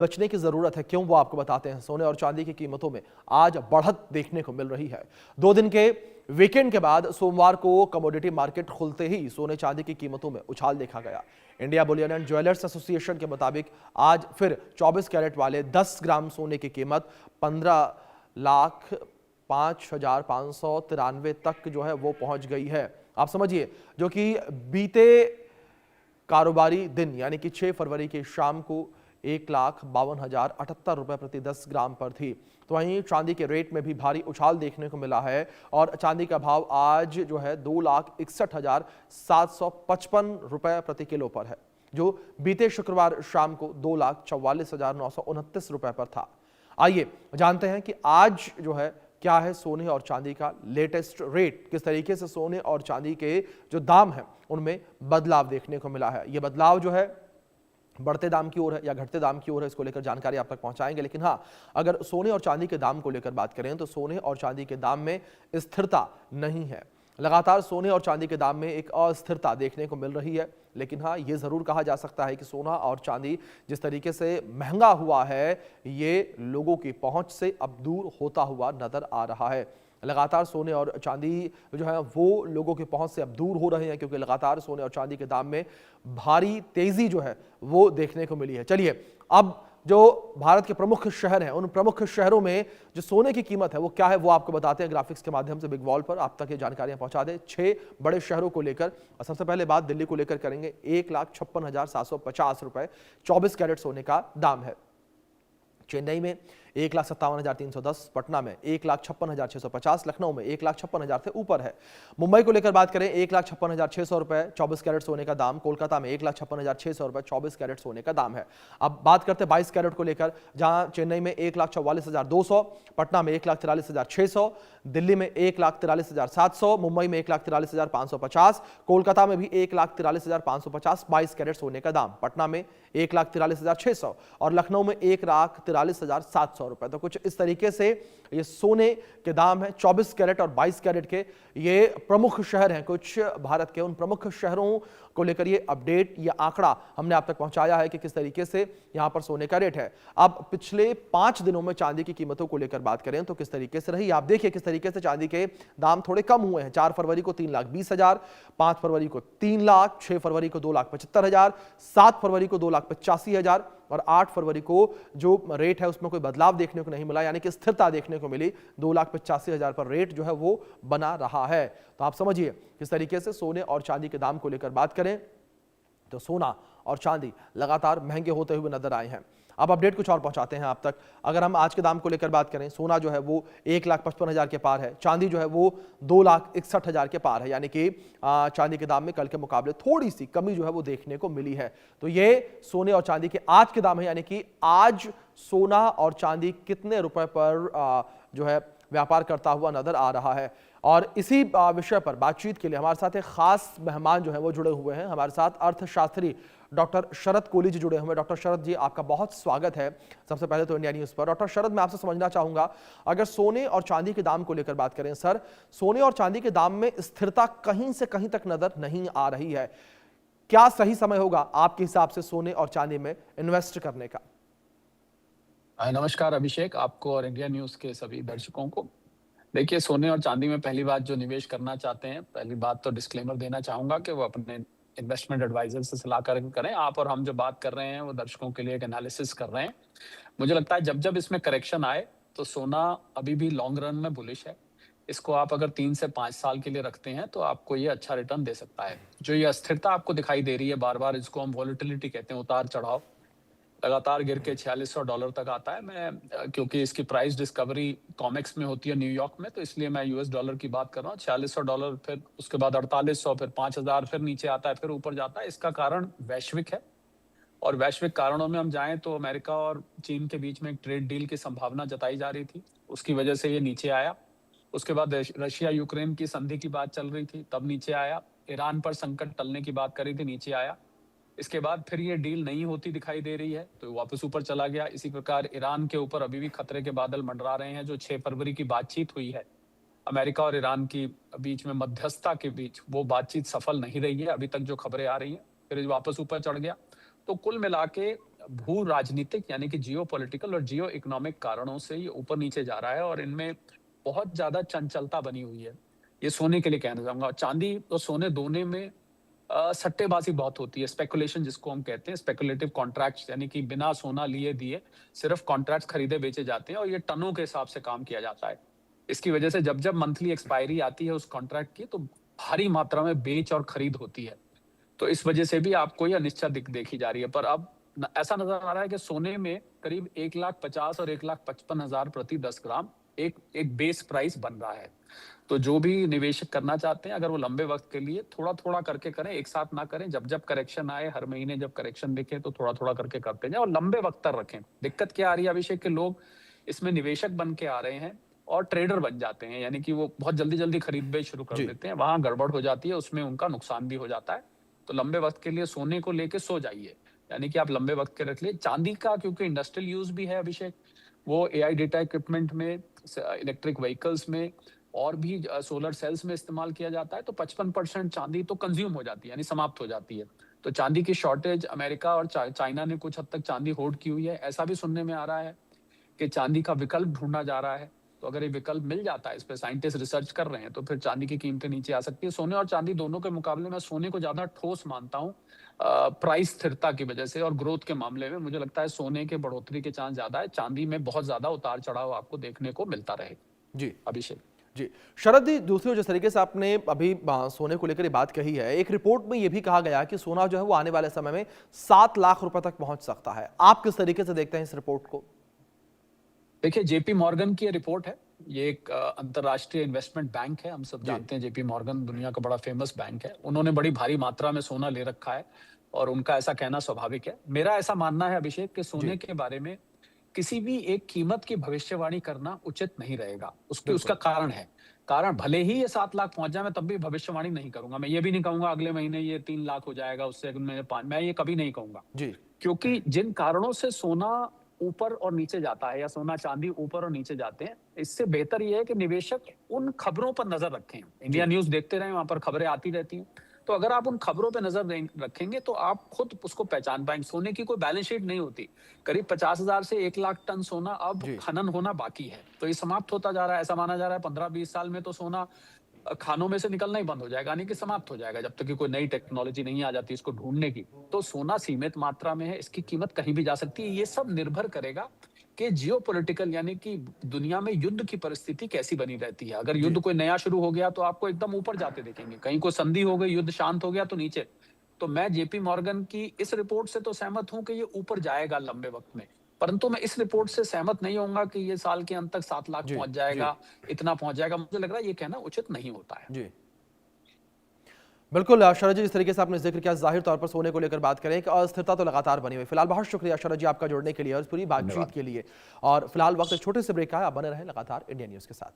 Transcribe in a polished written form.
बचने की जरूरत है, क्यों वो आपको बताते हैं। सोने और चांदी की कीमतों में आज बढ़त देखने को मिल रही है। 2 दिन के वीकेंड के बाद सोमवार को कमोडिटी मार्केट खुलते ही सोने चांदी की कीमतों में उछाल देखा गया। India Boolean and jewellers association के मुताबिक आज फिर 24 कैरेट वाले 10 ग्राम सोने की कीमत 15,05,593 तक जो है वो पहुंच गई है। आप समझिए, जो कि बीते कारोबारी दिन यानी कि 6 फरवरी की शाम को 1,52,078 रुपए प्रति 10 ग्राम पर थी। तो वहीं चांदी के रेट में भी भारी उछाल देखने को मिला है और चांदी का भाव आज जो है 2,61,755 रुपए प्रति किलो पर है, जो बीते शुक्रवार शाम को 2,44,929 रुपए पर था। आइए जानते हैं कि आज जो है क्या है सोने और चांदी का लेटेस्ट रेट, किस तरीके से सोने और चांदी के जो दाम हैं उनमें बदलाव देखने को मिला है। ये बदलाव जो है बढ़ते दाम की ओर है या घटते दाम की ओर है, इसको लेकर जानकारी आप तक पहुंचाएंगे। लेकिन हाँ, अगर सोने और चांदी के दाम को लेकर बात करें तो सोने और चांदी के दाम में स्थिरता नहीं है। लगातार सोने और चांदी के दाम में एक अस्थिरता देखने को मिल रही है। लेकिन हाँ, ये जरूर कहा जा सकता है कि सोना और चांदी जिस तरीके से महंगा हुआ है, ये लोगों की पहुंच से अब दूर होता हुआ नजर आ रहा है। लगातार सोने और चांदी जो है वो लोगों की पहुंच से अब दूर हो रहे हैं, क्योंकि लगातार सोने और चांदी के दाम में भारी तेजी जो है वो देखने को मिली है। चलिए, अब जो भारत के प्रमुख शहर हैं, उन प्रमुख शहरों में जो सोने की कीमत है वो क्या है वो आपको बताते हैं ग्राफिक्स के माध्यम से। बिग वॉल पर आप तक ये जानकारियां पहुंचा दें 6 बड़े शहरों को लेकर। और सबसे पहले बात दिल्ली को लेकर करेंगे। 1,56,750 रुपए 24 कैरेट सोने का दाम है। चेन्नई में 1,57,310, पटना में 1,56,650, लखनऊ में 1,56,000 से ऊपर है। मुंबई को लेकर बात करें 1,56,600 रुपए 24 कैरेट सोने का दाम। कोलकाता में 1,56,600 रुपए 24 कैरेट सोने का दाम है। अब बात करते हैं 22 कैरेट को लेकर, जहां चेन्नई में 1,44,200, पटना में 1,43,600, दिल्ली में 1,43,700, मुंबई में 1,43,550, कोलकाता में भी 1,43,550 22 कैरेट सोने का दाम, पटना में 1,43,600 और लखनऊ में 1,43,700 रुपए। तो कुछ इस तरीके से ये सोने के दाम है 24 कैरेट और 22 कैरेट के। ये प्रमुख शहर हैं कुछ भारत के, उन प्रमुख शहरों को लेकर ये अपडेट, ये आंकड़ा हमने आप तक पहुंचाया है कि किस तरीके से यहां पर सोने का रेट है। अब पिछले 5 दिनों में चांदी की कीमतों को लेकर बात करें तो किस तरीके से रही, आप देखिए किस तरीके से चांदी के दाम थोड़े कम हुए हैं। 4 फरवरी को 3,20,000, 5 फरवरी को 3 लाख, 6 फरवरी को 2,75,000, 7 फरवरी को 2,85,000 और 8 फरवरी को जो रेट है उसमें कोई बदलाव देखने को नहीं मिला, यानी कि स्थिरता देखने को मिली। 2,85,000 पर रेट जो है वो बना रहा है। तो आप समझिए किस तरीके से सोने और चांदी के दाम को लेकर बात करें तो सोना और चांदी लगातार महंगे होते हुए नजर आए हैं। अब अपडेट कुछ और पहुंचाते हैं आप तक। अगर हम आज के दाम को लेकर बात करें, सोना जो है वो 1,55,000 के पार है, चांदी जो है वो 2,61,000 के पार है, यानी कि चांदी के दाम में कल के मुकाबले थोड़ी सी कमी जो है वो देखने को मिली है। तो ये सोने और चांदी के आज के दाम है, यानी कि आज सोना और चांदी कितने रुपए पर जो है व्यापार करता हुआ नजर आ रहा है। और इसी विषय पर बातचीत के लिए हमारे साथ एक खास मेहमान जो है वो जुड़े हुए हैं। हमारे साथ अर्थशास्त्री डॉक्टर शरद कोली जी जुड़े हुए हैं। डॉक्टर शरद जी, आपका बहुत स्वागत है सबसे पहले तो इंडिया न्यूज पर। डॉक्टर शरद, मैं आपसे समझना चाहूंगा, अगर सोने और चांदी के दाम को लेकर बात करें सर, सोने और चांदी के दाम में स्थिरता कहीं से कहीं तक नजर नहीं आ रही है, क्या सही समय होगा आपके हिसाब से सोने और चांदी में इन्वेस्ट करने का? नमस्कार अभिषेक, आपको और इंडिया न्यूज के सभी दर्शकों को। देखिए, सोने और चांदी में पहली बात जो निवेश करना चाहते हैं, पहली बात तो डिस्क्लेमर देना चाहूंगा कि वो अपने इन्वेस्टमेंट एडवाइजर से सलाह करें। आप और हम जो बात कर रहे हैं वो दर्शकों के लिए एक एनालिसिस कर रहे हैं। मुझे लगता है जब जब इसमें करेक्शन आए तो सोना अभी भी लॉन्ग रन में बुलिश है। इसको आप अगर 3 से 5 साल के लिए रखते हैं तो आपको ये अच्छा रिटर्न दे सकता है। जो ये अस्थिरता आपको दिखाई दे रही है बार बार, इसको हम वॉलेटिलिटी कहते हैं, उतार चढ़ाव, लगातार गिर के $4600 तक आता है। मैं क्योंकि इसकी प्राइस डिस्कवरी कॉमेक्स में होती है न्यूयॉर्क में, तो इसलिए मैं यूएस डॉलर की बात कर रहा हूँ। $4600, फिर उसके बाद 4800, फिर 5000, फिर नीचे आता है, फिर ऊपर जाता है। इसका कारण वैश्विक है और वैश्विक कारणों में हम जाएं तो अमेरिका और चीन के बीच में एक ट्रेड डील की संभावना जताई जा रही थी, उसकी वजह से ये नीचे आया। उसके बाद रशिया यूक्रेन की संधि की बात चल रही थी, तब नीचे आया। ईरान पर संकट टलने की बात करी थी, नीचे आया। इसके बाद फिर ये डील नहीं होती दिखाई दे रही है तो वापस ऊपर चला गया। इसी प्रकार ईरान के ऊपर अभी भी खतरे के बादल मंडरा रहे हैं। जो 6 फरवरी की बातचीत हुई है अमेरिका और ईरान की बीच में, मध्यस्थता के बीच, वो बातचीत सफल नहीं रही है अभी तक जो खबरें आ रही हैं। फिर वापस ऊपर चढ़ गया। तो कुल मिला के भू राजनीतिक यानी कि जियो पॉलिटिकल और जियो इकोनॉमिक कारणों से ये ऊपर नीचे जा रहा है और इनमें बहुत ज्यादा चंचलता बनी हुई है। ये सोने के लिए कहना चाहूंगा। चांदी और सोने दोनों में सट्टेबाजी बहुत होती है, स्पेकुलेशन जिसको हम कहते हैं, स्पेकुलेटिव कॉन्ट्रैक्ट्स, यानी कि बिना सोना लिए दिए सिर्फ कॉन्ट्रैक्ट्स खरीदे बेचे जाते हैं और ये टनों के हिसाब से काम किया जाता है। इसकी वजह से जब जब मंथली एक्सपायरी आती है उस कॉन्ट्रैक्ट की, तो भारी मात्रा में बेच और खरीद होती है। तो इस वजह से भी आपको यह अनिश्चित देखी जा रही है। पर अब ऐसा नजर आ रहा है कि सोने में करीब 1,50,000 और 1,55,000 प्रति 10 ग्राम एक बेस प्राइस बन रहा है। तो जो भी निवेशक करना चाहते हैं, अगर वो लंबे वक्त के लिए थोड़ा थोड़ा करके करें, एक साथ ना करें। जब जब करेक्शन आए, हर महीने जब करेक्शन दिखे तो थोड़ा थोड़ा करके करते जाए और लंबे वक्त तक रखें। दिक्कत क्या आ रही है अभिषेक, के लोग इसमें निवेशक बन के आ रहे हैं और ट्रेडर बन जाते हैं, यानी कि वो बहुत जल्दी जल्दी खरीद बेच शुरू कर देते हैं। वहां गड़बड़ हो जाती है, उसमें उनका नुकसान भी हो जाता है। तो लंबे वक्त के लिए सोने को लेके सो जाइए, यानी कि आप लंबे वक्त के रख लिए। चांदी का क्योंकि इंडस्ट्रियल यूज भी है अभिषेक, वो एआई डेटा इक्विपमेंट में, इलेक्ट्रिक व्हीकल्स में और भी सोलर सेल्स में इस्तेमाल किया जाता है। तो 55% चांदी तो कंज्यूम हो जाती है, यानी समाप्त हो जाती है। तो चांदी की शॉर्टेज अमेरिका और चाइना ने कुछ हद तक चांदी होल्ड की हुई है। ऐसा भी सुनने में आ रहा है कि चांदी का विकल्प ढूंढा जा रहा है। तो अगर ये विकल्प मिल जाता है, इस पे साइंटिस्ट रिसर्च कर रहे हैं, तो फिर चांदी की कीमतें नीचे आ सकती है। सोने और चांदी दोनों के मुकाबले में सोने को ज्यादा ठोस मानता हूँ प्राइस स्थिरता की वजह से, और ग्रोथ के मामले में मुझे लगता है सोने के बढ़ोतरी के चांस ज्यादा है। चांदी में बहुत ज्यादा उतार चढ़ाव आपको देखने को मिलता रहे। जी अभिषेक जी, शरद जी, दूसरी जिस तरीके से आपने अभी सोने को लेकर बात कही है, एक रिपोर्ट में यह भी कहा गया कि सोना जो है वो आने वाले समय में 7 लाख रुपए तक पहुंच सकता है। आप किस तरीके से देखते हैं इस रिपोर्ट को? देखिए, जेपी मॉर्गन की रिपोर्ट है। ये एक अंतरराष्ट्रीय इन्वेस्टमेंट बैंक है। हम सब जानते हैं जेपी मॉर्गन दुनिया का बड़ा फेमस बैंक है। उन्होंने बड़ी भारी मात्रा में सोना ले रखा है और उनका ऐसा कहना स्वाभाविक है। मेरा ऐसा मानना है अभिषेक कि सोने के बारे में किसी भी एक कीमत की भविष्यवाणी करना उचित नहीं रहेगा। उसका कारण है। कारण भले ही ये 7 लाख पहुंच जाए, मैं तब भी भविष्यवाणी नहीं करूंगा। मैं ये भी नहीं कहूंगा अगले महीने ये 3 लाख हो जाएगा, उससे अगले महीने 5, मैं ये कभी नहीं कहूंगा। क्योंकि जिन कारणों से सोना ऊपर और नीचे जाता है या सोना चांदी ऊपर और नीचे जाते हैं, इससे बेहतर यह है कि निवेशक उन खबरों पर नजर रखें। इंडिया न्यूज देखते रहें, वहां पर खबरें आती रहती हैं। तो अगर आप उन खबरों पे नजर रखेंगे तो आप खुद उसको पहचान पाएंगे। सोने की कोई बैलेंस शीट नहीं होती। करीब 50,000 से 1 लाख टन सोना अब खनन होना बाकी है। तो ये समाप्त होता जा रहा है। ऐसा माना जा रहा है 15-20 साल में तो सोना खानों में से निकलना ही बंद हो जाएगा, यानी कि समाप्त हो जाएगा, जब तक कि कोई नई टेक्नोलॉजी नहीं आ जाती इसको ढूंढने की। तो सोना सीमित मात्रा में है, इसकी कीमत कहीं भी जा सकती है। ये सब निर्भर करेगा कि जियोपॉलिटिकल यानी कि दुनिया में युद्ध की परिस्थिति कैसी बनी रहती है। अगर युद्ध कोई नया शुरू हो गया तो आपको एकदम ऊपर जाते देखेंगे। कहीं कोई संधि हो गई, युद्ध शांत हो गया तो नीचे। तो मैं जेपी मॉर्गन की इस रिपोर्ट से तो सहमत हूं कि ये ऊपर जाएगा लंबे वक्त में, परंतु मैं इस रिपोर्ट से सहमत नहीं होऊंगा कि ये साल के अंत तक 7 लाख पहुंच जाएगा, इतना पहुंच जाएगा। मुझे लग रहा है ये कहना उचित नहीं होता है। जी बिल्कुल शरद जी, जिस तरीके से आपने जिक्र किया, जाहिर तौर पर सोने को लेकर बात करें कि अस्थिरता तो लगातार बनी हुई। फिलहाल बहुत शुक्रिया शरद जी आपका जुड़ने के लिए और इस पूरी बातचीत के लिए। और फिलहाल वक्त छोटे से ब्रेक का है, आप बने रहें लगातार इंडिया न्यूज के साथ।